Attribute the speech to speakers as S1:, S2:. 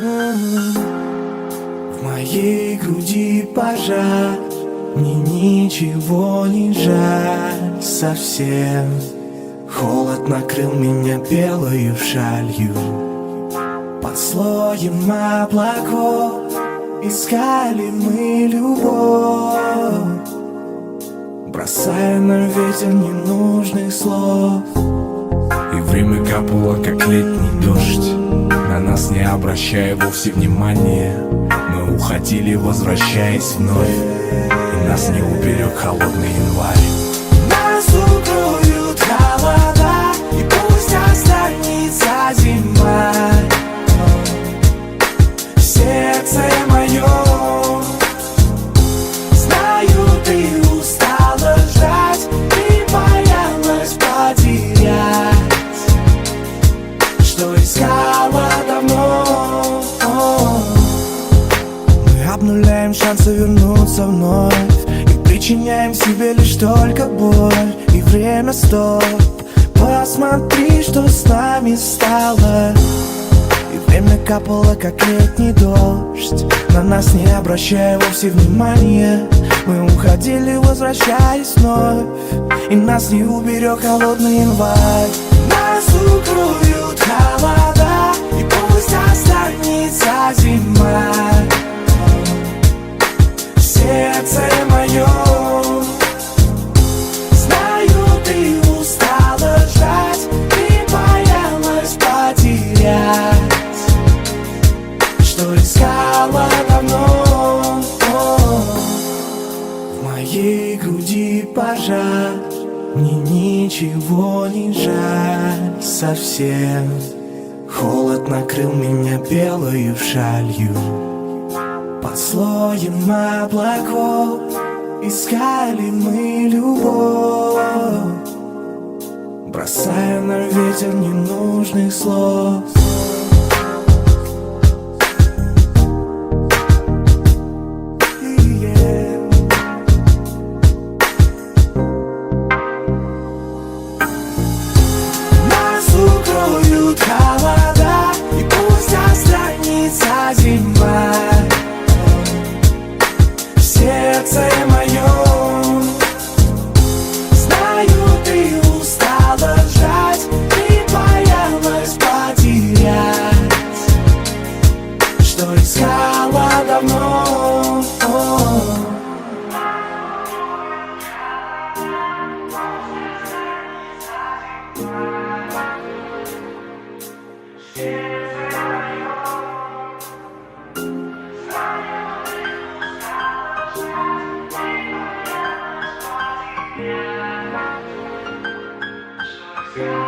S1: В моей груди пожар, мне ничего не жаль совсем. Холод накрыл меня белою шалью. Под слоем облаков искали мы любовь, бросая на ветер ненужных слов.
S2: И время капало, как летний дождь, на нас не обращая вовсе внимания. Мы уходили, возвращаясь вновь, и нас не уберег холодный январь.
S1: Нас укроют холода, и пусть останется зима. В сердце моем знаю, ты устала ждать, ты боялась потерять, что искала давно. Мы обнуляем шансы вернуться вновь и причиняем себе лишь только боль. И время стоп, посмотри, что с нами стало. И время капало, как летний дождь, на нас не обращая вовсе внимания. Мы уходили, возвращаясь вновь, и нас не уберег холодный январь. Нас укроют холода, и пусть останется зима. В сердце моем знаю, ты устала ждать, ты боялась потерять, что искала давно. В моей груди пожар, мне ничего не жаль совсем. Холод накрыл меня белою шалью. Под слоем облаков искали мы любовь, бросая на ветер ненужных слов. Нас укроют холода, и пусть останется зима. В сердце моем знаю, ты устала ждать, ты боялась потерять, что искала давно.
S3: Yeah.